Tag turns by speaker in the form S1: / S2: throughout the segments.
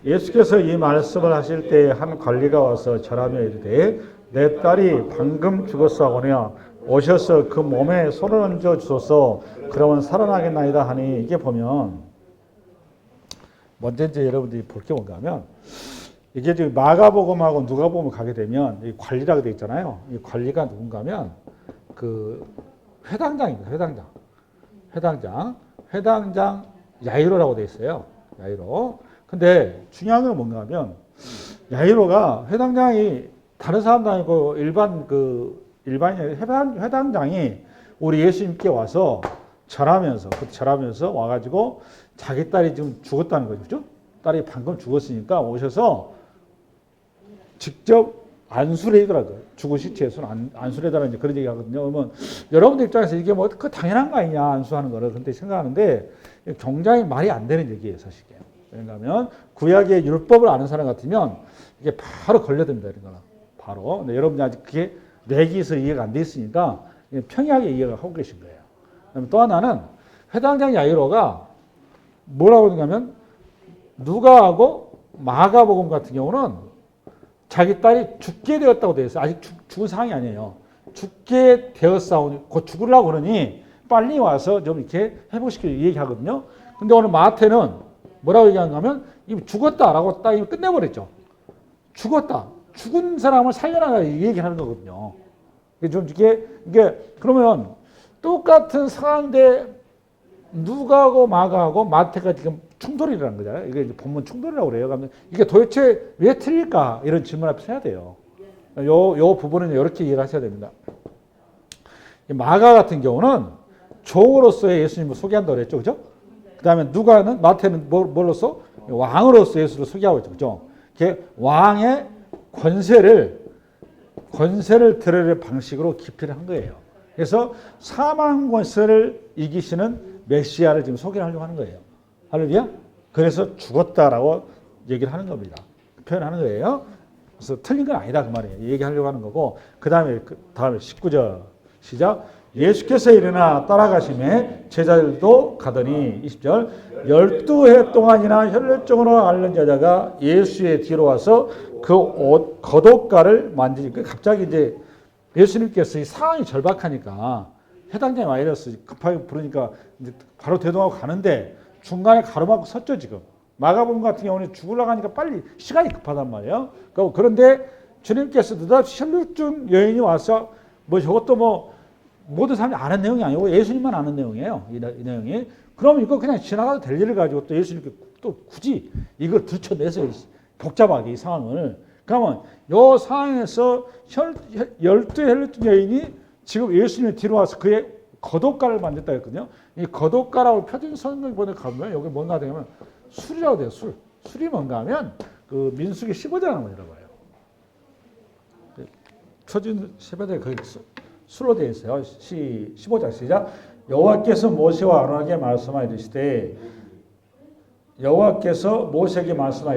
S1: 예수께서 이 말씀을 하실 때 한 관리가 와서 절하며 이르되 내 딸이 방금 죽었사오냐 오셔서 그 몸에 손을 얹어 주소서 그러면 살아나겠나이다 하니 이게 보면 먼저 이제 여러분들이 볼 게 뭔가 하면 이게 지금 마가복음하고 누가복음 가게 되면 이 관리라고 되어 있잖아요. 이 관리가 누군가 하면 그 회당장입니다. 회당장 야이로라고 되어 있어요. 야이로. 근데 중요한 건 뭔가 하면 야이로가 회당장이 다른 사람도 아니고 일반인 회당장이 우리 예수님께 와서 절하면서 와가지고 자기 딸이 지금 죽었다는 거죠. 그죠? 딸이 방금 죽었으니까 오셔서 직접 안수를 해더라고요. 죽은 시체에 손 안수를 해달라는 그런 얘기 하거든요. 그러면 여러분들 입장에서 이게 뭐 그 당연한 거 아니냐 안수하는 거를 근데 생각하는데 굉장히 말이 안 되는 얘기예요, 사실은. 왜냐하면 구약의 율법을 아는 사람 같으면 이게 바로 걸려듭니다, 이런 거는. 바로. 근데 여러분이 아직 그게 내기에서 이해가 안 돼 있으니까 평이하게 이해가 하고 계신 거예요. 그다음에 또 하나는 회당장 야이로가 뭐라고 하냐면 누가하고 마가복음 같은 경우는 자기 딸이 죽게 되었다고 되어 있어요. 아직 죽은 상황이 아니에요. 죽게 되었사오니 곧 죽으려고 그러니 빨리 와서 좀 이렇게 회복시켜 얘기하거든요. 근데 오늘 마태는 뭐라고 얘기하냐면 죽었다라고 딱 끝내버렸죠. 죽었다. 죽은 사람을 살려놔라 얘기하는 거거든요. 좀 이게 그러면 똑같은 상황인데 누가하고 마가하고 마태가 지금 충돌이라는 거잖아요. 이게 본문 충돌이라고 그래요. 그러면 이게 도대체 왜 틀릴까? 이런 질문 앞에서 해야 돼요. 요 부분은 이렇게 이해를 하셔야 됩니다. 마가 같은 경우는 종으로서의 예수님을 소개한다고 그랬죠. 그죠? 그 다음에 마태는 뭘로서? 왕으로서 예수를 소개하고 있죠. 그죠? 왕의 권세를 드러낼 방식으로 기피를 한 거예요. 그래서 사망 권세를 이기시는 메시아를 지금 소개를 하려고 하는 거예요. 할렐루야? 그래서 죽었다라고 얘기를 하는 겁니다. 표현하는 거예요. 그래서 틀린 건 아니다 그 말이에요. 얘기하려고 하는 거고 그 다음에 19절 시작. 예수께서 일어나 따라가심에 제자들도 가더니 20절 12해 동안이나 혈루증으로 앓는 여자가 예수의 뒤로 와서 그 옷 겉옷가를 만지니까 갑자기 이제 예수님께서 이 상황이 절박하니까 회당장이 와 이랬어. 급하게 부르니까 이제 바로 대동하고 가는데 중간에 가로막고 섰죠 지금. 마가복음 같은 경우는 죽으려고 하니까 빨리 시간이 급하단 말이에요. 그런데 주님께서 느닷없이 혈루증 여인이 와서 저것도 모든 사람이 아는 내용이 아니고 예수님만 아는 내용이에요. 이 내용이. 그럼 이거 그냥 지나가도 될 일을 가지고 또 예수님께 또 굳이 이걸 들춰내서 복잡하게 이 상황을. 그러면 이 상황에서 12 혈루증 여인이 지금 예수님의 뒤로 와서 그의 겉옷가를 만졌다 했거든요. 이 겉옷가라고 표준 성경본에 가면 여기 뭔가 되면 술이라고 돼요. 술이 뭔가 하면 그 민수기 15장을 먼저 봐요. 표준 15장에 거기 술로 되어 있어요. 15장 시작. 여호와께서 모세와 아론에게 말씀하여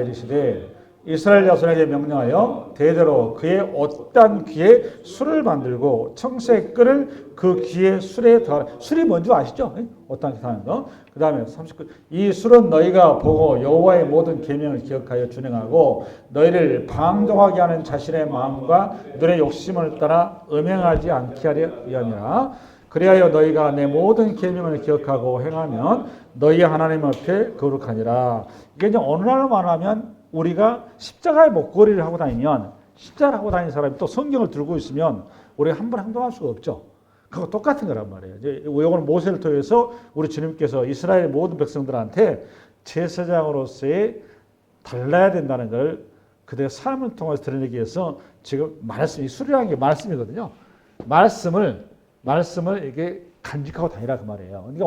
S1: 이르시되 이스라엘 자손에게 명령하여 대대로 그의 옷단 귀에 술을 만들고 청색 끓을 그 귀에 술에 더하라. 술이 뭔지 아시죠? 옷단 귀에 더하는 거. 그 다음에 39. 이 술은 너희가 보고 여호와의 모든 계명을 기억하여 준행하고 너희를 방종하게 하는 자신의 마음과 눈의 욕심을 따라 음행하지 않게 하려 위함이라. 그리하여 너희가 내 모든 계명을 기억하고 행하면 너희 하나님 앞에 거룩하니라. 이게 이제 오늘날로 말하면 우리가 십자가의 목걸이를 하고 다니면 십자가를 하고 다니는 사람이 또 성경을 들고 있으면 우리가 함부로 행동할 수가 없죠. 그거 똑같은 거란 말이에요. 이거는 모세를 통해서 우리 주님께서 이스라엘 모든 백성들한테 제사장으로서의 달라야 된다는 걸 그들의 삶을 통해서 드러내기 위해서 지금 말씀이 술이라는 게 말씀이거든요. 말씀을 이게 간직하고 다니라 그 말이에요. 그러니까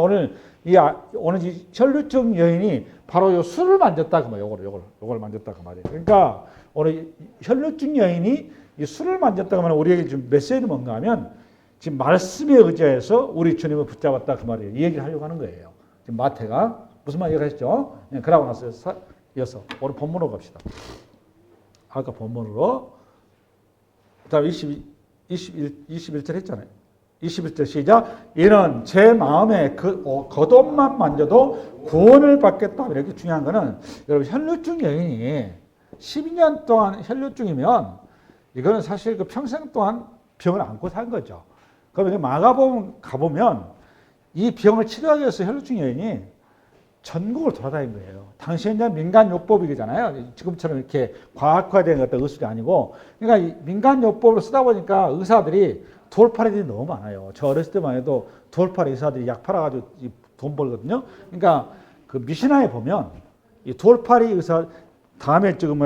S1: 오늘 이 혈루증 여인이 바로 요 술을 만졌다 그 말이에요. 요걸 만졌다 그 말이에요. 그러니까 오늘 혈루증 여인이 이 술을 만졌다 그 말은 우리에게 지금 메시지는 뭔가 하면 지금 말씀에 의지해서 우리 주님을 붙잡았다 그 말이에요. 이 얘기를 하려고 하는 거예요. 지금 마태가 무슨 말 얘기했죠? 그러고 나서 이어서 오늘 본문으로 갑시다. 아까 본문으로 그다음 21절 했잖아요. 21절 시작. 이는 제 마음에 그 겉옷만 만져도 구원을 받겠다. 이렇게 중요한 거는 여러분 혈루증 여인이 12년 동안 혈루증이면 이거는 사실 그 평생 동안 병을 안고 산 거죠. 그러면 마가복음 가보면 이 병을 치료하기 위해서 혈루증 여인이 전국을 돌아다닌 거예요. 당시에는 민간요법이잖아요. 지금처럼 이렇게 과학화된 어떤 의술이 아니고, 그러니까 이 민간요법을 쓰다 보니까 의사들이 돌팔이들이 너무 많아요. 저 어렸을 때만 해도 돌팔이 의사들이 약 팔아가지고 돈 벌거든요. 그러니까 그 미신화에 보면 이 돌팔이 의사 다음에 지금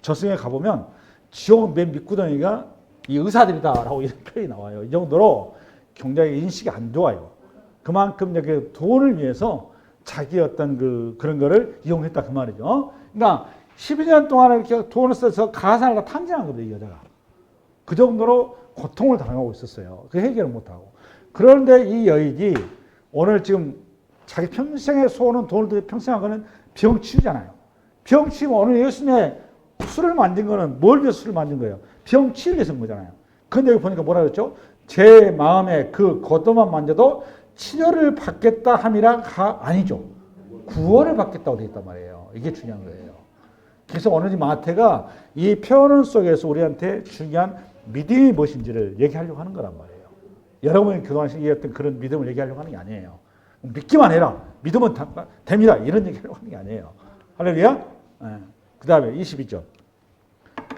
S1: 저승에 가보면 지옥 맨 밑구덩이가 이 의사들이다라고 이런 표현이 나와요. 이 정도로 굉장히 인식이 안 좋아요. 그만큼 여기 돈을 위해서 자기 어떤 그런 거를 이용했다 그 말이죠. 그러니까 12년 동안 이렇게 돈을 써서 가산을 다 탕진한 겁니다, 이 여자가. 그 정도로 고통을 당하고 있었어요. 그 해결을 못하고. 그런데 이 여인이 오늘 지금 자기 평생의 소원은 돈을 들여 평생 한 거는 병 치유잖아요. 병 치유면 오늘 예수님의 술을 만든 거는 뭘 위해서 술을 만든 거예요? 병 치유를 위해서 한 거잖아요. 근데 여기 보니까 뭐라 그랬죠? 제 마음에 그 겉옷만 만져도 치료를 받겠다 함이라가 아니죠. 구원을 받겠다고 되어 있단 말이에요. 이게 중요한 거예요. 그래서 오늘 마태가 이 표현 속에서 우리한테 중요한 믿음이 무엇인지를 얘기하려고 하는 거란 말이에요. 여러분이 그동안 얘기했던 그런 믿음을 얘기하려고 하는 게 아니에요. 믿기만 해라. 믿으면 됩니다. 이런 얘기하려고 하는 게 아니에요. 할렐루야? 네. 그 다음에 22절.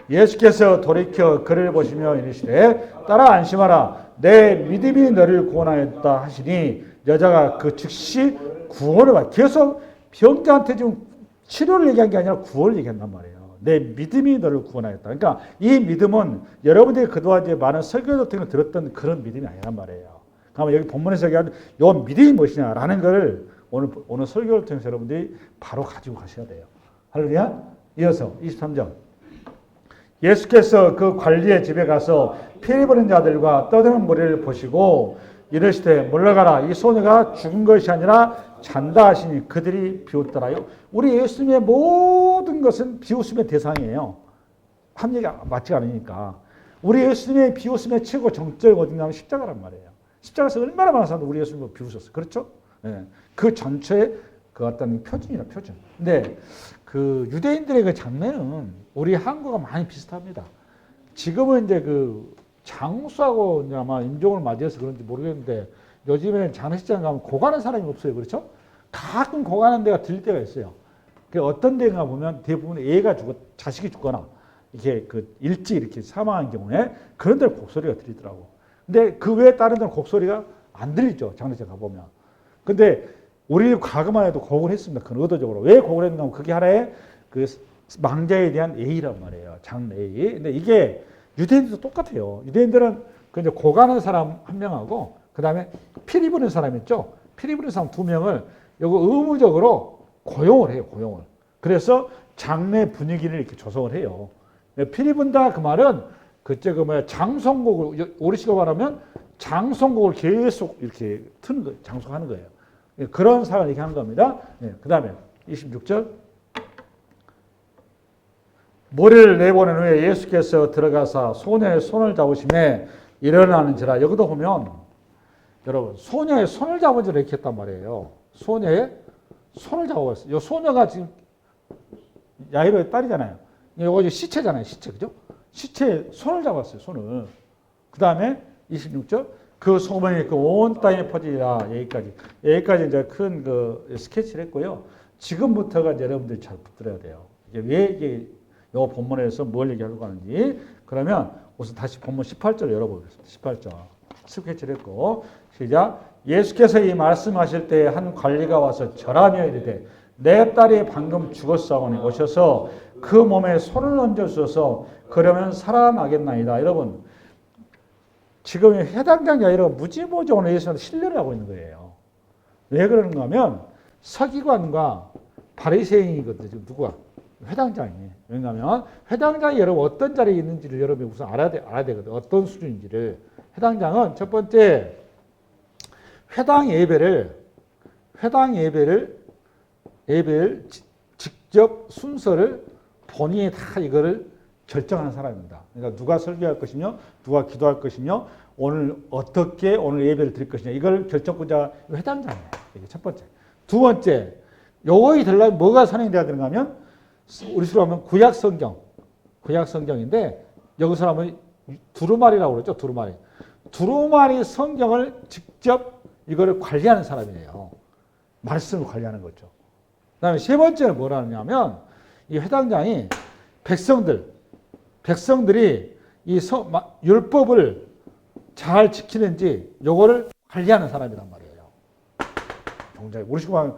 S1: 예수께서 돌이켜 그를 보시며 이르시되 따라 안심하라. 내 믿음이 너를 구원하였다 하시니 여자가 그 즉시 구원을 받. 계속 병자한테 지금 치료를 얘기한 게 아니라 구원을 얘기한단 말이에요. 내 믿음이 너를 구원하였다. 그러니까 이 믿음은 여러분들이 그동안 이제 많은 설교 같은 걸 들었던 그런 믿음이 아니란 말이에요. 그러면 여기 본문에서 얘기하는 이 믿음이 무엇이냐라는 것을 오늘 설교를 통해서 여러분들이 바로 가지고 가셔야 돼요. 할렐루야. 이어서 23절. 예수께서 그 관리의 집에 가서 피리 부는 자들과 떠드는 무리를 보시고 이르시되 물러가라. 이 소녀가 죽은 것이 아니라 잔다 하시니 그들이 비웃더라요. 우리 예수님의 모든 것은 비웃음의 대상이에요. 한 얘기가 맞지 않으니까. 우리 예수님의 비웃음의 최고 정점이 어디냐면 십자가란 말이에요. 십자가에서 얼마나 많은 사람들이 우리 예수님을 비웃었어요. 그렇죠? 네. 그 전체의 그 어떤 표준이라 표준. 근데 그 유대인들의 그 장례는 우리 한국과 많이 비슷합니다. 지금은 이제 그 장수하고 이제 아마 임종을 맞이해서 그런지 모르겠는데 요즘에는 장례식장 가면 고가는 사람이 없어요. 그렇죠? 가끔 고가는 데가 들릴 때가 있어요. 그 어떤 데가 보면 대부분 애가 자식이 죽거나 이렇게 그 일찍 이렇게 사망한 경우에 그런 데는 곡소리가 들리더라고. 근데 그 외에 다른 데는 곡소리가 안 들리죠. 장례식장 가보면. 근데 우리 과거만 해도 곡을 했습니다. 그건 의도적으로. 왜 곡을 했는가 하면 그게 하나의 그 망자에 대한 예의란 말이에요. 장례의. 근데 이게 유대인들도 똑같아요. 유대인들은 그 이제 고가는 사람 한 명하고 그 다음에 피리 부는 사람 있죠. 피리 부는 사람 두 명을 요거 의무적으로 고용을 해요. 고용을. 그래서 장례 분위기를 이렇게 조성을 해요. 피리 분다 그 말은 그때 그 뭐야 장송곡을 오리시가 말하면 장송곡을 계속 이렇게 트는 거예요. 장송하는 거예요. 그런 사람을 얘기하는 겁니다. 그 다음에 26절. 머리를 내보낸 후에 예수께서 들어가사 소녀의 손을 잡으심에 일어나는지라. 여기도 보면 여러분 소녀의 손을 잡은지를 이렇게 했단 말이에요. 소녀의 손을 잡아봤어요. 이 소녀가 지금 야이로의 딸이잖아요. 이거 시체잖아요. 시체. 그죠? 시체에 손을 잡았어요. 손을. 그 다음에 26절. 그 소문이 그 온 땅에 퍼지리라. 여기까지 이제 큰 그 스케치를 했고요. 지금부터가 이제 여러분들이 잘 붙들어야 돼요. 이게 왜 이게 요 본문에서 뭘 얘기하려고 하는지. 그러면 우선 다시 본문 18절 열어보겠습니다. 18절. 스케치를 했고 시작. 예수께서 이 말씀하실 때 한 관리가 와서 절하며 이르되 내 딸이 방금 죽었사오니 오셔서 그 몸에 손을 얹어주셔서 그러면 살아나겠나이다. 여러분 지금 해당장 야이로가 무지무지 오늘 예수님한테 신뢰를 하고 있는 거예요. 왜 그러는가 하면 서기관과 바리새인이거든요. 지금 누구가? 회당장이. 왜냐하면 회당장이 여러분 어떤 자리에 있는지를 여러분이 우선 알아야 되거든요. 어떤 수준인지를. 회당장은 첫 번째 회당 예배를 직접 순서를 본인이 다 이거를 결정하는 사람입니다. 그러니까 누가 설교할 것이며 누가 기도할 것이며 오늘 어떻게 오늘 예배를 드릴 것이냐 이걸 결정권자 회당장이에요. 이게 첫 번째. 두 번째, 요거이 되려면 뭐가 선행이 돼야 되는가 하면 우리식으로 하면 구약 성경인데 여기서 하면 두루마리라고 그러죠. 두루마리 성경을 직접 이거를 관리하는 사람이에요. 말씀을 관리하는 거죠. 그다음에 세 번째는 뭐라 하냐면 이 회당장이 백성들이 이 율법을 잘 지키는지 요거를 관리하는 사람이란 말이에요. 우리식으로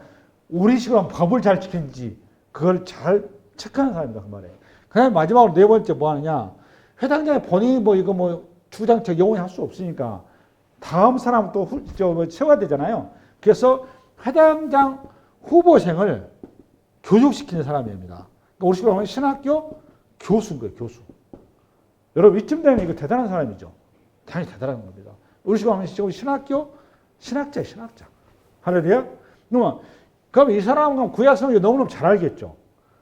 S1: 하면 법을 잘 지키는지 그걸 잘 체크하는 사람이다 그 말이에요. 그다음에 마지막으로 네 번째 뭐 하느냐? 회당장이 본인이 뭐 이거 뭐 주장책 영원히 할 수 없으니까 다음 사람 또 채워야 되잖아요. 그래서 회당장 후보생을 교육시키는 사람입니다. 그러니까 우리식으로 하면 신학교 교수인 거예요, 교수. 여러분 이쯤 되면 이거 대단한 사람이죠. 당연히 대단한 겁니다. 우리식으로 하면 신학교 신학자예요, 신학자. 할렐루야? 그럼 이 사람은 구약성경 너무너무 잘 알겠죠.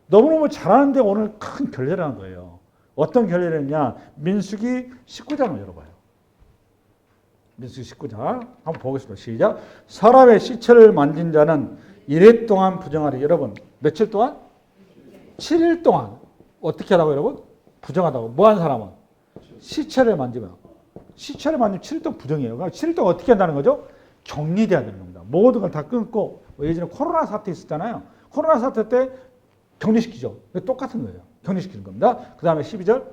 S1: 너무너무 잘하는데 오늘 큰 결례를 한 거예요. 어떤 결례를 했냐? 민수기 19장을 열어봐요. 민수기 19장 한번 보겠습니다. 시작. 사람의 시체를 만진 자는 이래 동안 부정하리. 여러분 며칠 동안? 7일 동안. 어떻게 하라고 여러분? 부정하다고. 뭐 한 사람은? 시체를 만지면 7일 동안 부정이에요. 그럼 7일 동안 어떻게 한다는 거죠? 격리돼야 되는 겁니다. 모든 걸 다 끊고 예전에 코로나 사태 있었잖아요. 코로나 사태 때 격리시키죠. 똑같은 거예요. 격리시키는 겁니다. 그 다음에 12절.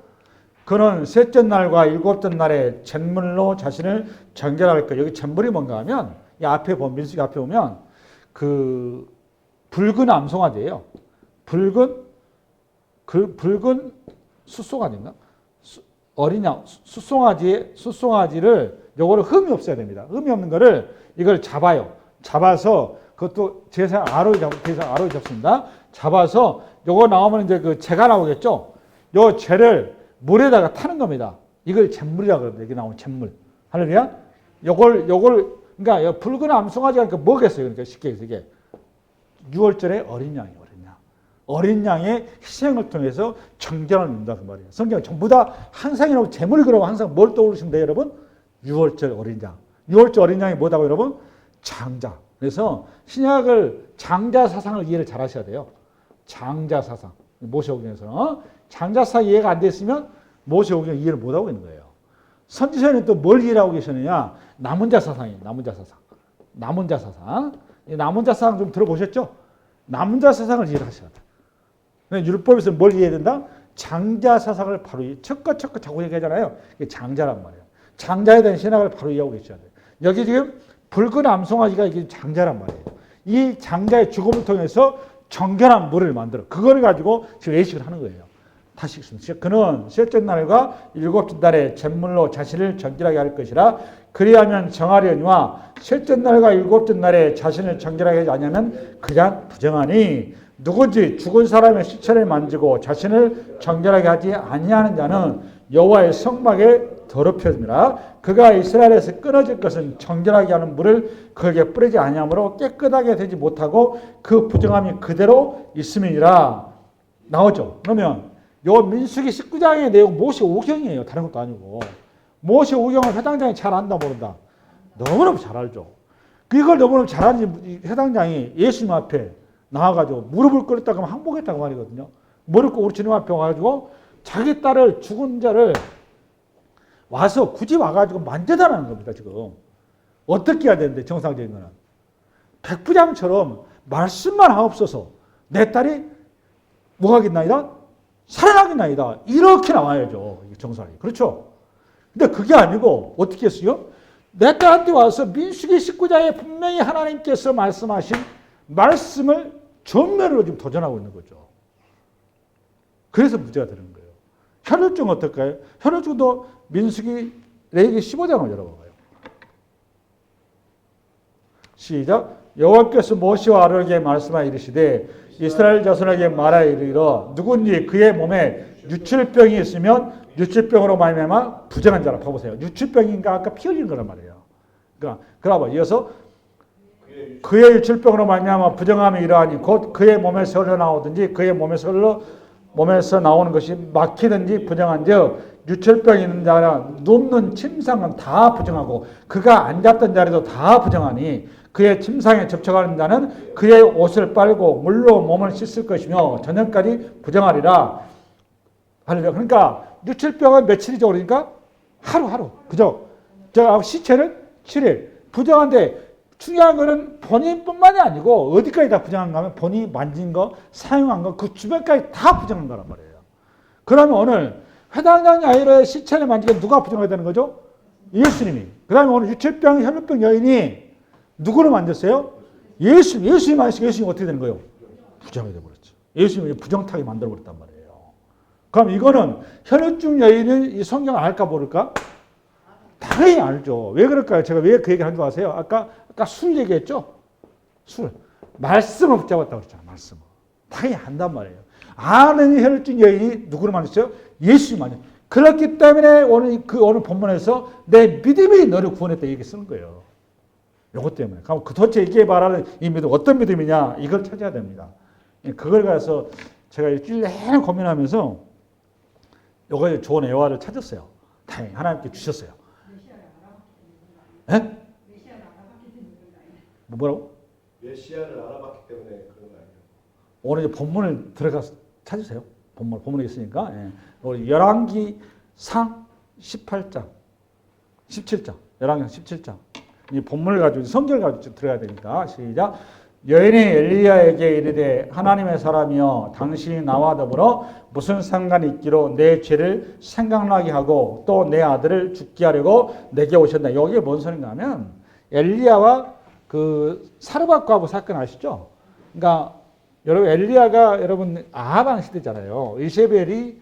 S1: 그는 셋째 날과 일곱째 날에 잿물로 자신을 정결할 것. 여기 잿물이 뭔가 하면 이 앞에 보면 민수기 앞에 보면 그 붉은 암송아지예요. 붉은 숫송아지인가? 숫송아지를 요거를 흠이 없어야 됩니다. 흠이 없는 거를 이걸 잡아요. 잡아서 그것도 제사 아로이 잡습니다. 잡아서 요거 나오면 이제 그 재가 나오겠죠. 요 재를 물에다가 타는 겁니다. 이걸 잿물이라고 그럽니다. 여기 나오는 잿물. 할렐루야? 요걸 그러니까 붉은 암송아지가 그러니까 뭐겠어요? 그러니까 쉽게 해서 이게 6월절에 어린 양이에요. 어린 양의 희생을 통해서 정결을 이룬다 그 말이에요. 성경 전부 다 항상 이라고 제물이 그러면 항상 뭘 떠오르시면 돼요, 여러분? 6월절 어린 양. 6월절 어린 양이 뭐다고 여러분? 장자. 그래서 신약을 장자 사상을 이해를 잘 하셔야 돼요. 장자 사상. 모세오경에서 장자 사상 이해가 안 됐으면 모세오경 이해를 못 하고 있는 거예요. 선지서에는 또 뭘 이해하고 계시느냐? 남은 자 사상이에요. 남은 자 사상. 이 남은 자 사상 좀 들어보셨죠? 남은 자 사상을 이해를 하셔야 돼요. 율법에서 뭘 이해해야 된다? 장자 사상을 바로 척과 자꾸 얘기하잖아요. 이게 장자란 말이에요. 장자에 대한 신학을 바로 이해하고 계셔야 돼요. 여기 지금 붉은 암송아지가 이게 장자란 말이에요. 이 장자의 죽음을 통해서 정결한 물을 만들어. 그걸 가지고 지금 예식을 하는 거예요. 다시 읽습니다. 그는 셋째 날과 일곱째 날에 잿물로 자신을 정결하게 할 것이라. 그리하면 정하려니와 셋째 날과 일곱째 날에 자신을 정결하게 하지 아니하면 그냥 부정하니. 누구지 죽은 사람의 시체를 만지고 자신을 정결하게 하지 아니하는 자는 여호와의 성막에 더럽혀집니다. 그가 이스라엘에서 끊어질 것은 정결하게 하는 물을 그에게 뿌리지 아니하므로 깨끗하게 되지 못하고 그 부정함이 그대로 있음이니라. 나오죠. 그러면 요 민수기 19장의 내용 모세오경이에요. 다른 것도 아니고. 모세오경을 회당장이 잘 안다 모른다. 너무너무 잘 알죠. 이걸 너무너무 잘 아는 회당장이 예수님 앞에 나와가지고 무릎을 꿇었다고 하면 항복했다고 말이거든요. 무릎 꿇고 우리 주님 앞에 와가지고 자기 딸을 죽은 자를 와서 굳이 와가지고 만져달라는 겁니다. 지금 어떻게 해야 되는데 정상적인 거는 백부장처럼 말씀만 하옵소서 내 딸이 뭐 하겠나이다? 살아나겠나이다. 이렇게 나와야죠. 정상이. 그렇죠? 근데 그게 아니고 어떻게 했어요? 내 딸한테 와서 민수기 19장에 분명히 하나님께서 말씀하신 말씀을 전면으로 지금 도전하고 있는 거죠. 그래서 문제가 되는 거예요. 혈혈증 어떨까요? 혈혈증도 민수기 레위기 15장을 열어봐요. 시작. 여호와께서 모세와 아론에게 말씀하여 이르시되 이스라엘 자손에게 말하여 이르기로 누군지 그의 몸에 유출병이 있으면 유출병으로 말미암아 부정한 자라. 봐보세요. 유출병인가 아까 피 흘리는 거란 말이에요. 그러니까 그러나 이어서 그의 유출병으로 말미암아 부정함이 이러하니 곧 그의 몸에서 흘러나오든지 그의 몸에서 흘러 몸에서 나오는 것이 막히든지 부정한즉 유철병이 있는 자나 눕는 침상은 다 부정하고 그가 앉았던 자리도 다 부정하니 그의 침상에 접촉하는 자는 그의 옷을 빨고 물로 몸을 씻을 것이며 저녁까지 부정하리라. 그러니까 유철병은 며칠이죠? 그러니까 하루. 그죠? 저 시체는 7일. 부정한데 중요한 거는 본인뿐만이 아니고 어디까지 다 부정한가 하면 본인이 만진 거, 사용한 거, 그 주변까지 다 부정한 거란 말이에요. 그러면 오늘 회당장 야이로의 시체를 만지게 누가 부정해야 되는 거죠? 예수님이. 그 다음에 오늘 유체병, 혈루병 여인이 누구를 만졌어요? 예수님 만지시고 예수님이 어떻게 되는 거예요? 부정이 되어버렸죠. 예수님이 부정타게 만들어버렸단 말이에요. 그럼 이거는 혈루증 여인은 이 성경 알까 모를까? 당연히 알죠. 왜 그럴까요? 제가 왜 그 얘기를 한 줄 아세요? 아까 술 얘기했죠? 술. 말씀을 붙잡았다고 그랬잖아요. 말씀을. 당연히 한단 말이에요. 아는 혈루증 여인이 누구를 만졌어요? 예수님 만졌어요. 그렇기 때문에 오늘 본문에서 내 믿음이 너를 구원했다 이렇게 쓰는 거예요. 이것 때문에. 그럼 도대체 이게 말하는 이 믿음 어떤 믿음이냐? 이걸 찾아야 됩니다. 그걸 가서 제가 일주일 내내 고민하면서 이거에 좋은 애화를 찾았어요. 다행히 하나님께 주셨어요. 예? 뭐라고?
S2: 메시아를 알아봤기 때문에 그런 거 아니에요?
S1: 오늘 본문을 들어가서 찾으세요. 본문에 있으니까. 예. 우리 열왕기상 18장, 17장, 열왕기상 17장. 이 본문을 가지고 성경을 가지고 들어가야 되니까 시작. 여인이 엘리야에게 이르되 하나님의 사람이여 당신이 나와 더불어 무슨 상관이 있기로 내 죄를 생각나게 하고 또 내 아들을 죽게 하려고 내게 오셨나. 여기에 뭔 소린가 하면 엘리야와 그 사르밧 과부 사건 아시죠? 그러니까 여러분 엘리야가 여러분 아합 왕 시대잖아요. 이세벨이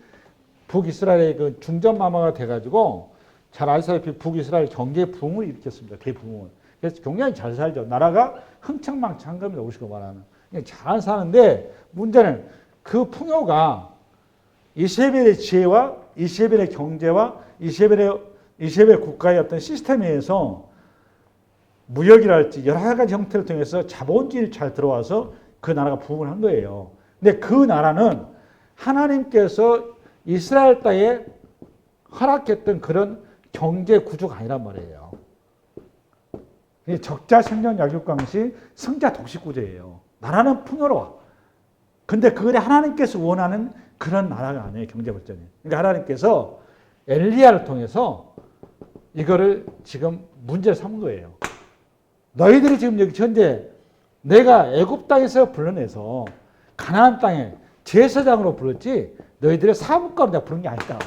S1: 북이스라엘의 그 중전마마가 돼가지고 잘 아시다시피 북이스라엘 경제 붕을 일으켰습니다. 대붕을. 그래서 굉장히 잘 살죠. 나라가 흥청망청한 겁니다. 오시고 말하는. 잘 사는데 문제는 그 풍요가 이세벨의 지혜와 이세벨의 경제와 이세벨 국가의 어떤 시스템에 의해서 무역이랄지 여러 가지 형태를 통해서 자본주의를 잘 들어와서 그 나라가 부흥을 한 거예요. 근데 그 나라는 하나님께서 이스라엘 땅에 허락했던 그런 경제 구조가 아니란 말이에요. 적자 생존 약육강식 성자 독식 구조예요. 나라는 풍요로워. 근데 그게 하나님께서 원하는 그런 나라가 아니에요. 경제 발전이. 그러니까 하나님께서 엘리야를 통해서 이거를 지금 문제를 삼은 거예요. 너희들이 지금 여기 현재 내가 애굽 땅에서 불러내서 가나안 땅에 제사장으로 불렀지 너희들의 사업가로 내가 부른 게 아니다.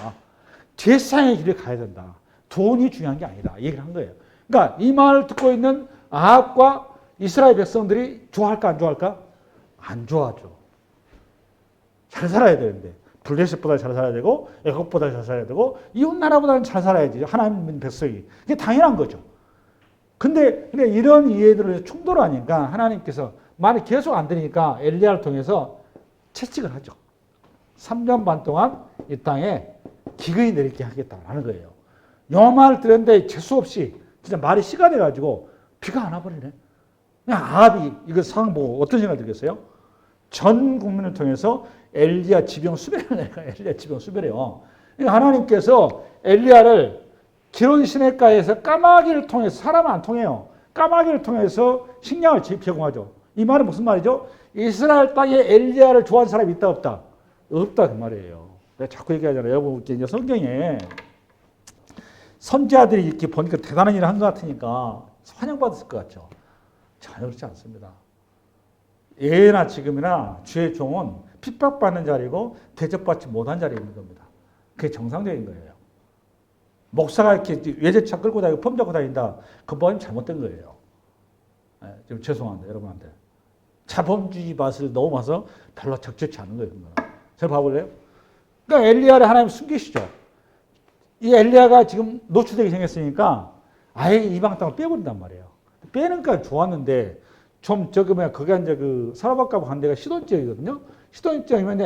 S1: 제사장의 길을 가야 된다. 돈이 중요한 게 아니다. 이 얘기를 한 거예요. 그러니까 이 말을 듣고 있는 아합과 이스라엘 백성들이 좋아할까 안 좋아할까? 안 좋아하죠. 잘 살아야 되는데 블레셋보다 잘 살아야 되고 애굽보다 잘 살아야 되고 이웃 나라보다는 잘 살아야지. 하나님 백성이. 이게 당연한 거죠. 근데 이런 이해들을 충돌하니까 하나님께서 말이 계속 안 들으니까 엘리야를 통해서 채찍을 하죠. 3년 반 동안 이 땅에 기근이 내리게 하겠다라는 거예요. 요 말을 들었는데 재수 없이 진짜 말이 씨가 돼가지고 비가 안 와버리네. 그냥 아합이 이거 상황 보고 어떤 생각이 들겠어요? 전 국민을 통해서 엘리야 지병 수배를 내가 엘리야 지병 수배래요. 그러니까 하나님께서 엘리야를 기론 시내가에서 까마귀를 통해서 사람은 안 통해요. 까마귀를 통해서 식량을 제공하죠. 이 말은 무슨 말이죠? 이스라엘 땅에 엘리야를 좋아하는 사람이 있다 없다? 없다 그 말이에요. 내가 자꾸 얘기하잖아요. 여러분 이제 성경에 선지자들이 이렇게 보니까 대단한 일을 한 것 같으니까 환영받았을 것 같죠. 전혀 그렇지 않습니다. 예나 지금이나 주의 종은 핍박받는 자리고 대접받지 못한 자리에 있는 겁니다. 그게 정상적인 거예요. 목사가 이렇게 외제차 끌고 다니고 펌 잡고 다닌다. 그 법은 잘못된 거예요. 네, 좀 죄송한데 여러분한테. 자본주의 맛을 너무 봐서 별로 적절치 않은 거예요. 잘 봐볼래요? 그러니까 엘리야를 하나님 숨기시죠. 이 엘리야가 지금 노출되게 생겼으니까 아예 이방 땅을 빼버린단 말이에요. 빼니까 좋았는데 좀 그게 이제 그 사라밧 가부 간 데가 시돈 지역이거든요. 시돈 지역이면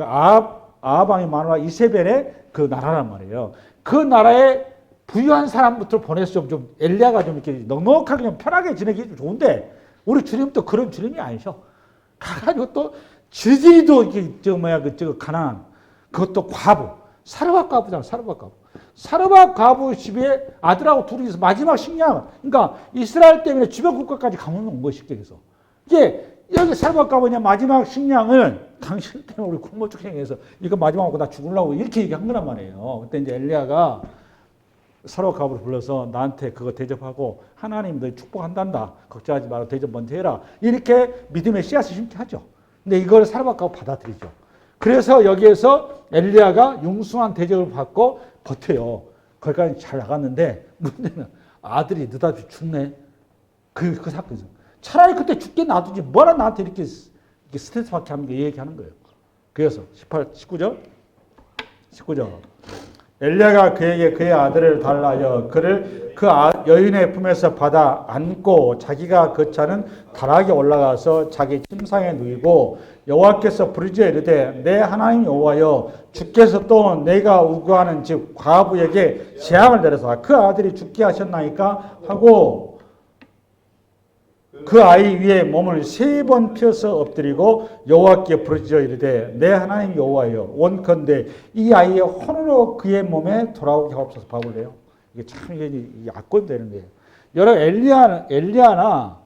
S1: 아합 왕이 마누라 이세벨의 그 나라란 말이에요. 그 나라에 부유한 사람부터 보내서 좀 엘리야가 좀 이렇게 넉넉하게 좀 편하게 지내기 좀 좋은데 우리 주님 또 그런 주님이 아니셔. 가가지고 또 질질이도 이게 가난한 그것도 과부. 사르밧 과부잖아. 사르밧 과부. 사르밧 과부 집에 아들하고 둘이 있어. 마지막 식량. 그러니까 이스라엘 때문에 주변 국가까지 감옥에 온 거예요. 쉽게 해서. 이게 여기 사르밧 과부냐 마지막 식량을 당신 때문에 우리 굶어 죽겠어. 이거 마지막 먹고 나 죽으려고 이렇게 얘기한 거란 말이에요. 그때 이제 엘리야가 사르밧 과부를 불러서 나한테 그거 대접하고 하나님 너 축복한단다. 걱정하지 말고 대접 먼저 해라. 이렇게 믿음의 씨앗을 심게 하죠. 근데 이걸 사르밧 과부 받아들이죠. 그래서 여기에서 엘리야가 융숭한 대접을 받고 버텨요. 거기까지 잘 나갔는데 문제는 아들이 느닷없이 죽네. 그 사건이죠. 차라리 그때 죽게 놔두지 뭐라 나한테 이렇게 스트레스 받게 하는 게 얘기하는 거예요. 그래서 19절 엘리야가 그에게 그의 아들을 달라여 그를 그 여인의 품에서 받아 안고 자기가 그 차는 다락에 올라가서 자기 침상에 누이고 여호와께서 부르짖어 이르되 내 하나님 여호와여 주께서 또 내가 우거하는 즉 과부에게 재앙을 내려서 그 아들이 죽게 하셨나이까 하고 그 아이 위에 몸을 3번 펴서 엎드리고 여호와께 부르짖어 이르되 내 하나님 여호와여 원컨대 이 아이의 혼으로 그의 몸에 돌아오게 하옵소서. 봐볼래요? 이게 참 이게 악권 되는 거예요. 여러분 엘리야나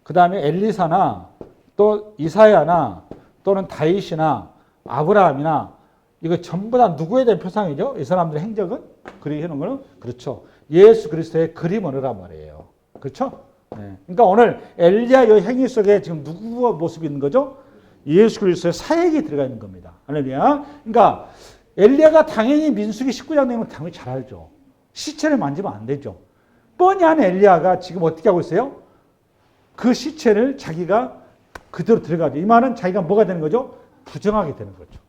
S1: 그 다음에 엘리사나 또 이사야나 또는 다윗이나 아브라함이나 이거 전부 다 누구에 대한 표상이죠? 이 사람들의 행적은 그리게 해놓은 거는 그렇죠. 예수 그리스도의 그림언어란 말이에요. 그렇죠? 네. 그러니까 오늘 엘리야의 행위 속에 지금 누구의 모습이 있는 거죠? 예수 그리스도의 사역이 들어가 있는 겁니다. 할렐루야. 그러니까 엘리야가 당연히 민수기 19장 내용을 당연히 잘 알죠. 시체를 만지면 안 되죠. 뻔히 한 엘리야가 지금 어떻게 하고 있어요? 그 시체를 자기가 그대로 들어가죠. 이 말은 자기가 뭐가 되는 거죠? 부정하게 되는 거죠.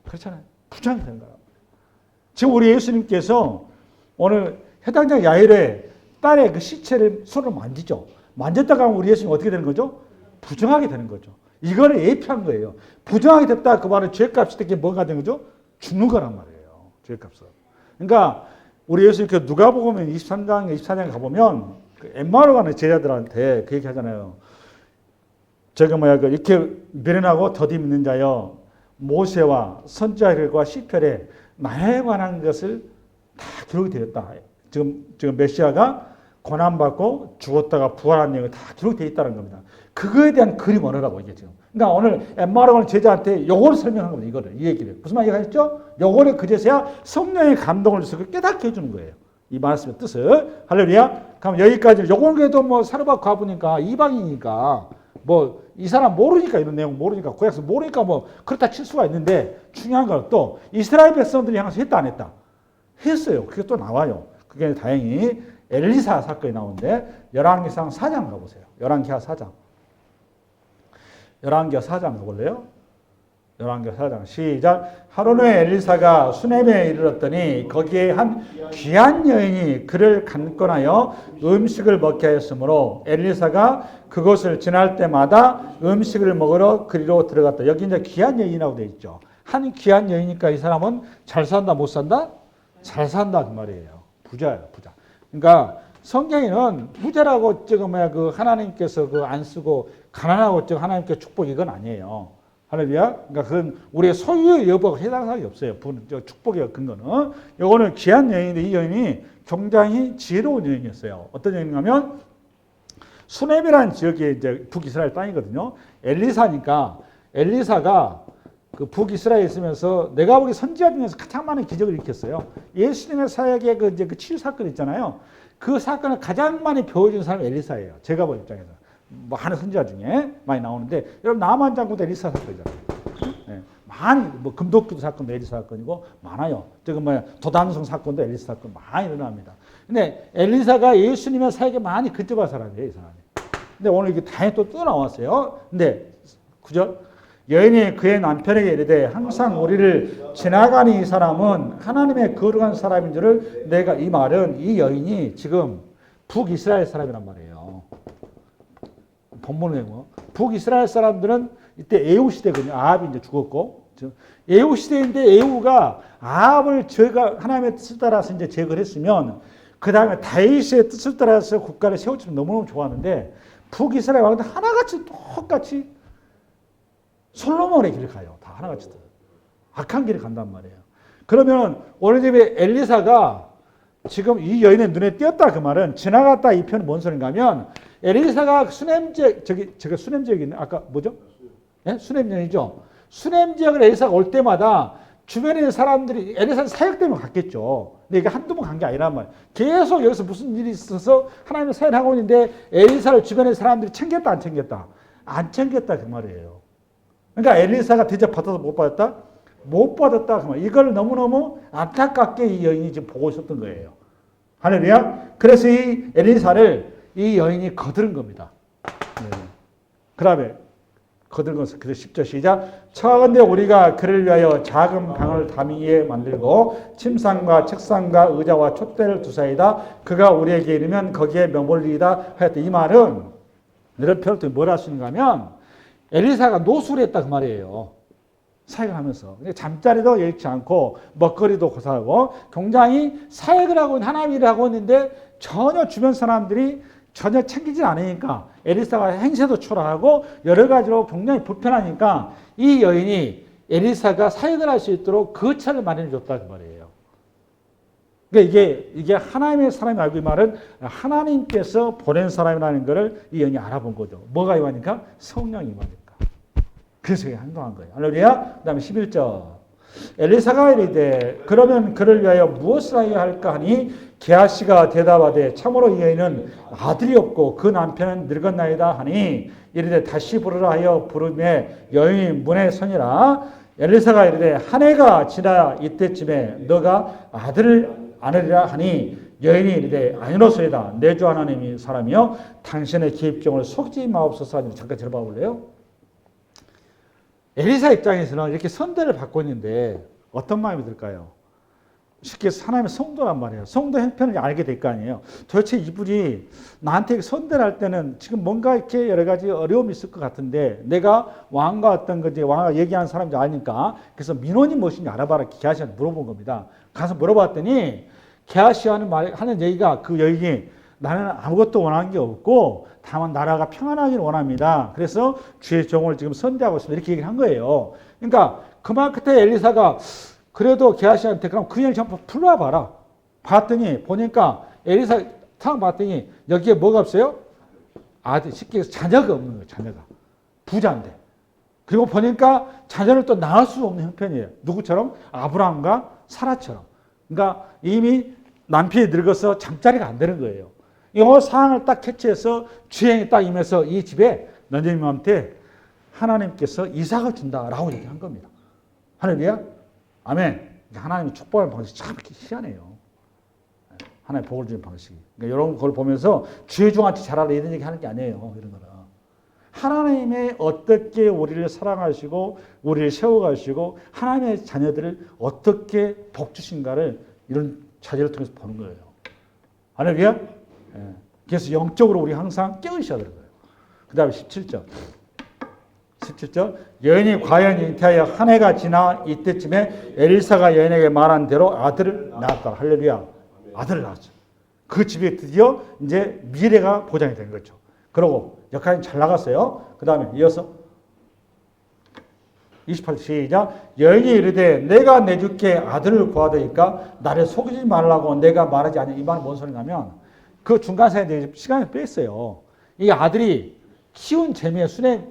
S1: 그렇잖아요. 부정하게 되는 거예요. 지금 우리 예수님께서 오늘 해당자 야일의 딸의 그 시체를 손으로 만지죠. 만졌다가 하면 우리 예수님 어떻게 되는 거죠? 부정하게 되는 거죠. 이거를 예표한 거예요. 부정하게 됐다 그 말은 죄값이 되게 뭐가 되는 거죠? 죽는 거란 말이에요. 죄값은. 그러니까 우리 예수님께서 누가복음 23장 24장 가보면 그 엠마오로 가는 제자들한테 그 얘기 하잖아요. 이렇게 미련하고 더디 믿는 자여 모세와 선지자들과 시편에 나에 관한 것을 다 기록이 되었다. 지금 메시아가 고난받고 죽었다가 부활한 내용이 다 기록되어 있다는 겁니다. 그거에 대한 그림 언어라고 이게 지금. 그러니까 오늘 엠마오로 제자한테 요거를 설명한 겁니다. 이거를 이 얘기를 무슨 말 얘기하셨죠? 요거를 그제서야 성령의 감동을 줘서 깨닫게 해주는 거예요. 이 말씀의 뜻을. 할렐루야. 그럼 여기까지 요거는 그래도 뭐 사르밧 과부니까 이방이니까 뭐 이 사람 모르니까 이런 내용 모르니까 구약서 모르니까 뭐 그렇다 칠 수가 있는데 중요한 건 또 이스라엘 백성들이 향해서 했다 안 했다? 했어요. 그게 또 나와요. 그게 다행히 엘리사 사건이 나오는데 열왕기상 4장 가보세요. 열왕기하 4장. 열왕기하 4장 가볼래요? 열왕기하 4장 시작. 하루 후에 엘리사가 수넴에 이르렀더니 거기에 한 귀한 여인이 그를 간권하여 음식을 먹게 하였으므로 엘리사가 그곳을 지날 때마다 음식을 먹으러 그리로 들어갔다. 여기 이제 귀한 여인이라고 되어 있죠. 한 귀한 여인이니까 이 사람은 잘 산다 못 산다? 잘 산다 그 말이에요. 부자예요, 부자. 그러니까 성경에는 부자라고 그 하나님께서 안 쓰고 가난하고 하나님께 축복 이건 아니에요. 할렐루야. 그러니까 그건 우리의 소유의 여부가 해당하기 없어요. 축복의 근거는. 요거는 귀한 여인인데 이 여인이 굉장히 지혜로운 여인이었어요. 어떤 여인이냐면 수넴이라는 지역이 이제 북이스라엘 땅이거든요. 엘리사니까 엘리사가 그 북이스라엘에 있으면서 내가 보기 선지자 중에서 가장 많은 기적을 일으켰어요. 예수님의 사역의 그 치유 사건 있잖아요. 그 사건을 가장 많이 배워준 사람이 엘리사예요. 제가 본 입장에서. 뭐 하는 선지자 중에 많이 나오는데 여러분 나만 장군도 엘리사 사건이잖아요. 네. 많이 뭐 금도끼도 사건도 엘리사 사건이고 많아요. 도단성 사건도 엘리사 사건 많이 일어납니다. 근데 엘리사가 예수님의 사역에 많이 근접한 사람이에요, 이 사람이. 근데 오늘 이게 다행히 또 나왔어요. 근데 9절 여인이 그의 남편에게 이르되 항상 우리를 지나가는 이 사람은 하나님의 거룩한 사람인 줄을 내가 이 말은 이 여인이 지금 북이스라엘 사람이란 말이에요. 본문에 뭐 북이스라엘 사람들은 이때 에후 시대거든요. 아합이 이제 죽었고 에후 시대인데 에후가 아합을 하나님의 뜻을 따라서 이제 제거를 했으면 그 다음에 다윗의 뜻을 따라서 국가를 세우지는 너무너무 좋았는데 북이스라엘 왕들 하나같이 똑같이 솔로몬의 길을 가요. 다 하나같이 악한 길을 간단 말이에요. 그러면 오늘 집에 엘리사가 지금 이 여인의 눈에 띄었다 그 말은 지나갔다 이 편은 뭔 소린가 하면 엘리사가 수냄 지역 저기 수냄 지역이 있네. 아까 뭐죠? 예? 수냄 지역이죠. 수냄 지역을 엘리사가 올 때마다 주변에 있는 사람들이 엘리사는 사역 때문에 갔겠죠. 근데 이게 한두 번 간 게 아니란 말이에요. 계속 여기서 무슨 일이 있어서 하나님의 사역을 하고 있는데 엘리사를 주변의 사람들이 챙겼다 안 챙겼다? 안 챙겼다 그 말이에요. 그러니까 엘리사가 대접받아서 못 받았다? 못 받았다 그 말. 이걸 너무너무 안타깝게 이 여인이 지금 보고 있었던 거예요. 할렐루야. 그래서 이 엘리사를 이 여인이 거두른 겁니다. 네. 그 다음에 거두른 것은 그래서 10절 시작. 차건대 우리가 그를 위하여 작은 방을 담 위에 만들고 침상과 책상과 의자와 촛대를 두사이다. 그가 우리에게 이르면 거기에 머물리이다 하였다. 이 말은 이런 표현을 뭘 할 수 있는가 하면 엘리사가 노술을 했다 그 말이에요. 사역을 하면서. 잠자리도 잃지 않고 먹거리도 고사하고 굉장히 사역을 하고 하나님 일을 하고 있는데 전혀 주변 사람들이 전혀 챙기지 않으니까 엘리사가 행세도 초라하고 여러 가지로 굉장히 불편하니까 이 여인이 엘리사가 사역을 할 수 있도록 그 차를 마련해 줬다 그 말이에요. 그러니까 이게 하나님의 사람이 알고 이 말은 하나님께서 보낸 사람이라는 것을 이 여인이 알아본 거죠. 뭐가 임하니까? 성령이 임하니까. 그래서 행동한 거예요. 할렐루야. 그 다음에 11절. 엘리사가 이르되 그러면 그를 위하여 무엇을 하여야 할까 하니 게하시가 대답하되 참으로 이 여인은 아들이 없고 그 남편은 늙었나이다 하니 이르되 다시 부르라 하여 부르매 여인이 문에 서니라. 엘리사가 이르되 한 해가 지나 이때쯤에 너가 아들을 안으리라 하니 여인이 이르되 아니로소이다. 내 주 하나님이 사람이여 당신의 기입종을 속지 마옵소서 하니 잠깐 들어봐 볼래요? 엘리사 입장에서는 이렇게 선대를 받고 있는데 어떤 마음이 들까요? 쉽게 하나님의 성도란 말이에요. 성도 형편을 알게 될 거 아니에요. 도대체 이분이 나한테 선대를 할 때는 지금 뭔가 이렇게 여러 가지 어려움이 있을 것 같은데 내가 왕과 어떤 건지 왕과 얘기하는 사람인지 아니까 그래서 민원이 무엇인지 알아봐라 게하시한테 물어본 겁니다. 가서 물어봤더니 게하시 하는 얘기가 그 여인이 나는 아무것도 원하는 게 없고 다만 나라가 평안하기를 원합니다. 그래서 주의 종을 지금 선대하고 있습니다. 이렇게 얘기를 한 거예요. 그러니까 그만 그때 엘리사가 그래도 게하시한테 그럼 그 여인 한번 불러와봐라. 봤더니 보니까 엘리사 상황 봤더니 여기에 뭐가 없어요? 아들 쉽게 해서 자녀가 없는 거예요. 자녀가. 부자인데. 그리고 보니까 자녀를 또 낳을 수 없는 형편이에요. 누구처럼? 아브라함과 사라처럼. 그러니까 이미 남편이 늙어서 잠자리가 안 되는 거예요. 이 상황을 딱 캐치해서 주행이 딱 임해서 이 집에 너님한테 하나님께서 이삭을 준다라고 얘기한 겁니다. 할렐루야? 아멘. 하나님이 축복하는 방식이 참 희한해요. 하나님 복을 주는 방식이. 그러니까 이런 걸 보면서 주의 종한테 잘하라 이런 얘기 하는 게 아니에요. 이런 거는. 하나님의 어떻게 우리를 사랑하시고 우리를 세워가시고 하나님의 자녀들을 어떻게 복 주신가를 이런 자제를 통해서 보는 거예요. 할렐루야? 그래서 영적으로 우리 항상 깨우셔야 되는 거예요. 그 다음에 17절. 17절. 여인이 과연 잉태하여 한 해가 지나 이때쯤에 엘리사가 여인에게 말한 대로 아들을 낳았다. 할렐루야. 아들을 낳았죠. 그 집에 드디어 이제 미래가 보장이 된 거죠. 그러고 역할이 잘 나갔어요. 그 다음에 이어서 28절 시작. 여인이 이르되 내가 내주께 아들을 구하더니까 나를 속이지 말라고 내가 말하지 않냐. 이 말은 뭔 소리냐면 그 중간 사이에 시간을 뺐어요. 이 아들이 키운 재미에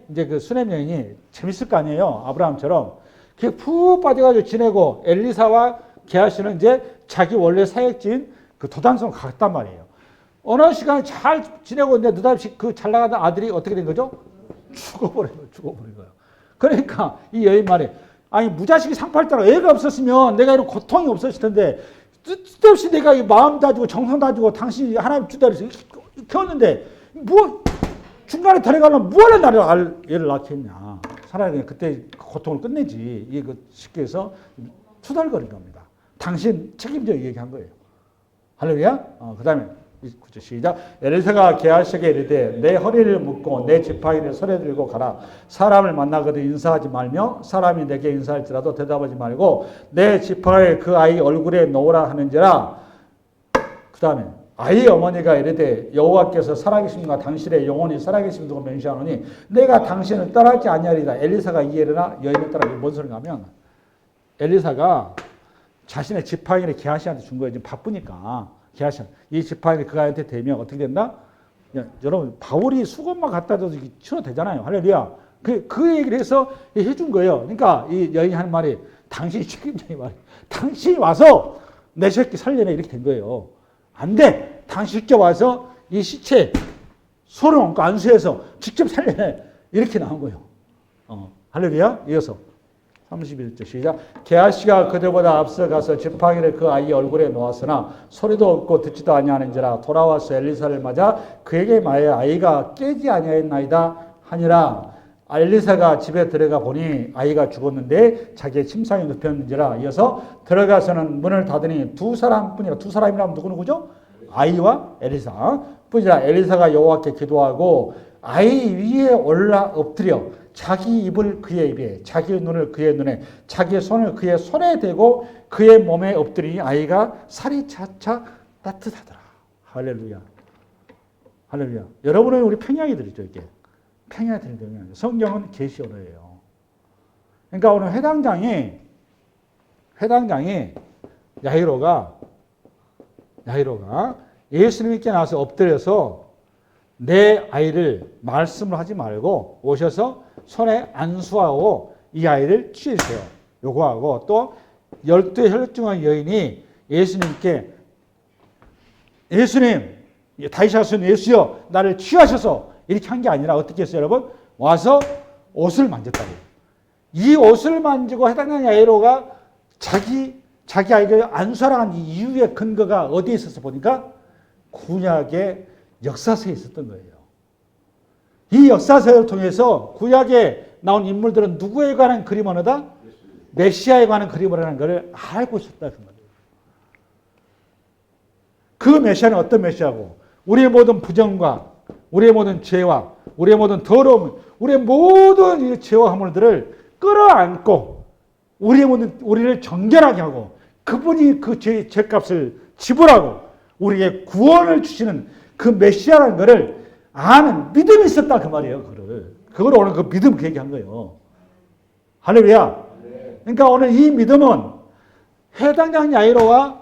S1: 이제 그 수냄 여인이 재밌을 거 아니에요. 아브라함처럼. 그게 푹 빠져가지고 지내고 엘리사와 게하시는 이제 자기 원래 사역지인 그 도단성을 갔단 말이에요. 어느 시간에 잘 지내고 있는데 느닷없이 그 잘 나가던 아들이 어떻게 된 거죠? 죽어버린 거예요. 그러니까 이 여인 말이 아니 무자식이 상팔자로 애가 없었으면 내가 이런 고통이 없었을 텐데 쓸데없이 내가 마음 다지고 정성 다지고 당신이 하나님 주다 그래서 키웠는데 뭐 중간에 데려가려면 뭐하러 나를 얘를 낳겠냐. 차라리 그냥 그때 고통을 끝내지. 이게 쉽게 해서 투덜거린 겁니다. 당신 책임져 얘기한 거예요. 할렐루야. 그 다음에 시작. 엘리사가 게하시에게 이르되 내 허리를 묶고 내 지팡이를 손에 들고 가라. 사람을 만나거든 인사하지 말며 사람이 내게 인사할지라도 대답하지 말고 내 지팡이를 그 아이 얼굴에 놓으라 하는지라. 그 다음에 아이의 어머니가 이르되 여호와께서 살아계심과 당신의 영혼이 살아계심 두고 맹세하노니 내가 당신을 떠나지 아니하리다. 엘리사가 이에르나 여인을 따라. 뭔 소리가 하면 엘리사가 자신의 지팡이를 게하시한테 준 거예요. 지금 바쁘니까 게하시 이 지팡이를 그가한테 대면 어떻게 된다? 여러분 바울이 수건만 갖다 줘도 치료 되잖아요. 할렐루야. 그 얘기를 해서 해준 거예요. 그러니까 이 여인이 하는 말이 당신이 책임자의 말이 당신이 와서 내 새끼 살려내 이렇게 된 거예요. 안 돼. 당신 직접 와서 이 시체 소를 얹고 안수해서 직접 살려내 이렇게 나온 거예요. 할렐루야. 이어서 31절 시작. 게하시가 그들보다 앞서가서 지팡이를 그 아이의 얼굴에 놓았으나 소리도 없고 듣지도 아니하는지라 돌아와서 엘리사를 맞아 그에게 말하여 아이가 깨지 아니하였나이다 하니라. 엘리사가 집에 들어가 보니 아이가 죽었는데 자기의 침상에 눕혔는지라. 이어서 들어가서는 문을 닫으니 두 사람뿐이라. 두 사람이라면 누구죠? 아이와 엘리사 뿐이라. 엘리사가 여호와께 기도하고 아이 위에 올라 엎드려 자기 입을 그의 입에, 자기의 눈을 그의 눈에, 자기의 손을 그의 손에 대고 그의 몸에 엎드리니 아이가 살이 차차 따뜻하더라. 할렐루야. 할렐루야. 여러분은 우리 평양이들이죠, 이게. 평양이들이 성경은 계시 언어예요. 그러니까 오늘 회당장이 야이로가 예수님께 나와서 엎드려서 내 아이를 말씀을 하지 말고 오셔서 손에 안수하고 이 아이를 취해주세요. 요구하고 또 12의 혈증한 여인이 예수님께 예수님, 다윗의 자손 예수여 나를 취하셔서 이렇게 한 게 아니라 어떻게 했어요, 여러분? 와서 옷을 만졌다고. 이 옷을 만지고 해당하는 야이로가 자기 아이를 안수하라 한 이유의 근거가 어디에 있어서 보니까 구약의 역사서에 있었던 거예요. 이 역사서를 통해서 구약에 나온 인물들은 누구에 관한 그림 언어다? 메시아에 관한 그림 언어라는 것을 알고 있었다. 그 메시아는 어떤 메시아고 우리의 모든 부정과 우리의 모든 죄와 우리의 모든 더러움, 우리의 모든 이 죄와 허물들을 끌어안고 우리를 정결하게 하고 그분이 그 죄값을 지불하고 우리에게 구원을 주시는 그 메시아라는 것을 아는 믿음이 있었다 그 말이에요. 그걸 오늘 그 믿음 그 얘기한 거예요. 할렐루야. 그러니까 오늘 이 믿음은 해당장 야이로와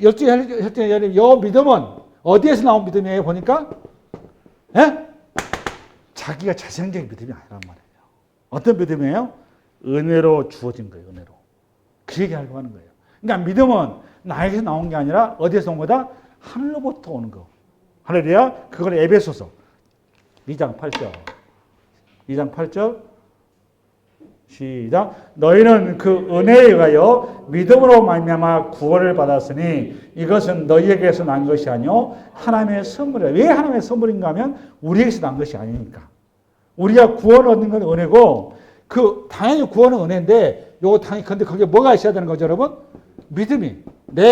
S1: 열정의 야이로 이 믿음은 어디에서 나온 믿음이에요? 보니까 자기가 자생적인 믿음이 아니란 말이에요. 어떤 믿음이에요? 은혜로 주어진 거예요. 은혜로. 그 얘기하려고 하는 거예요. 그러니까 믿음은 나에게서 나온 게 아니라 어디에서 온 거다? 하늘로부터 오는 거. 할렐루야. 그걸 에베소서 2장 8절. 2장 8절. 시작. 너희는 그 은혜에 의하여 믿음으로 말미암아 구원을 받았으니 이것은 너희에게서 난 것이 아니요 하나님의 선물이라. 왜 하나님의 선물인가 하면 우리에게서 난 것이 아니니까. 우리가 구원을 얻는 건 은혜고 당연히 구원은 은혜인데 요거 당연히 근데 거기에 뭐가 있어야 되는 거죠, 여러분? 믿음이.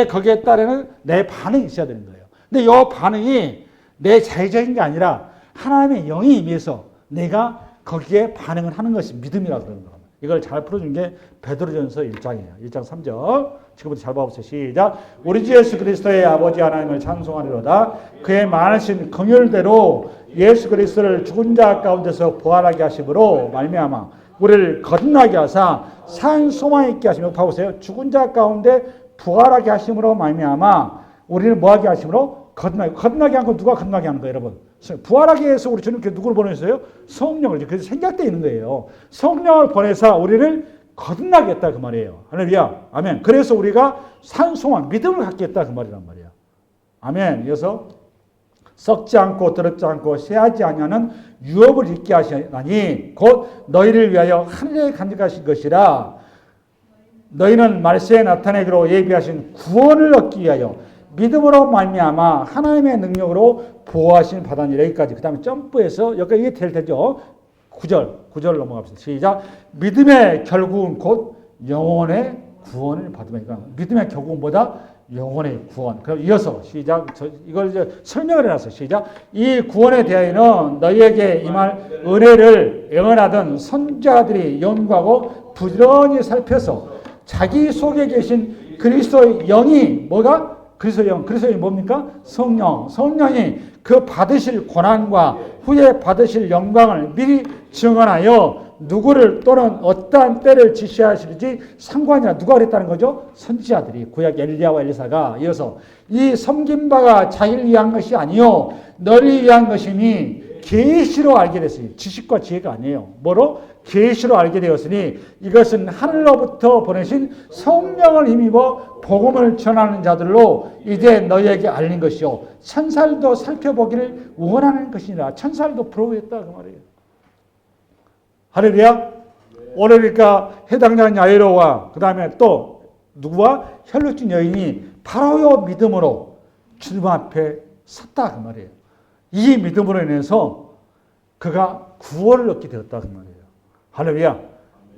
S1: 거기에 따르는 내 반응이 있어야 되는 거예요. 근데 요 반응이 내 자의적인 게 아니라 하나님의 영이 임해서 내가 거기에 반응을 하는 것이 믿음이라고 그러는 겁니다. 이걸 잘 풀어준 게 베드로전서 1장이에요. 1장 3절. 지금부터 잘 봐보세요. 시작. 우리 주 예수 그리스도의 아버지 하나님을 찬송하리로다. 그의 많으신 긍휼대로 예수 그리스도를 죽은 자 가운데서 부활하게 하심으로 말미암아 우리를 거듭나게 하사 산 소망 있게 하시며 봐보세요. 죽은 자 가운데 부활하게 하심으로 말미암아 우리를 뭐하게 하심으로 거듭나게 한 건 누가 거듭나게 하는 거예요, 여러분? 부활하게 해서 우리 주님께 누구를 보내셨어요? 성령을. 그래서 생각되어 있는 거예요. 성령을 보내서 우리를 거듭나게 했다 그 말이에요. 할렐루야. 아멘. 그래서 우리가 산소망, 믿음을 갖게 했다 그 말이란 말이에요. 아멘. 이어서 썩지 않고 더럽지 않고 쇠하지 아니하는 유업을 잊게 하시나니 곧 너희를 위하여 하늘에 간직하신 것이라. 너희는 말세에 나타내기로 예비하신 구원을 얻기 위하여 믿음으로 말미암아 하나님의 능력으로 보호하신 바다니라. 여기까지. 그 다음에 점프해서 여기까지 이게 될 테죠. 9절 넘어갑시다. 시작. 믿음의 결국은 곧 영혼의 구원을 받으니까 믿음의 결국은 뭐다? 영혼의 구원. 그럼 이어서 시작. 이걸 이제 설명을 해놨어요. 시작. 이 구원에 대하여는 너희에게 임할 은혜를 영원하던 선자들이 연구하고 부지런히 살펴서 자기 속에 계신 그리스도의 영이 뭐가? 그리스도의 그리스도의 뭡니까? 성령. 성령이 그 받으실 고난과 후에 받으실 영광을 미리 증언하여 누구를 또는 어떠한 때를 지시하실지 상관이나 누가 그랬다는 거죠? 선지자들이 구약 엘리야와 엘리사가 이어서 이 섬긴 바가 자기를 위한 것이 아니요 너를 위한 것이니 계시로 알게 됐으니 지식과 지혜가 아니에요. 뭐로? 계시로 알게 되었으니 이것은 하늘로부터 보내신 성령을 힘입어 복음을 전하는 자들로 이제 너희에게 알린 것이요 천사들도 살펴보기를 원하는 것이니라. 천사들도 부러워했다 그 말이에요. 할렐루야. 오늘 그러니까 해당자인 야이로와 그 다음에 또 누구와 혈루증 여인이 바로요 믿음으로 주님 앞에 섰다 그 말이에요. 이 믿음으로 인해서 그가 구원을 얻게 되었다 그 말이에요. 할렐루야.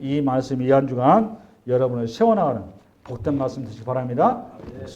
S1: 이 말씀이 이 한 주간 여러분을 세워나가는 복된 말씀 되시기 바랍니다.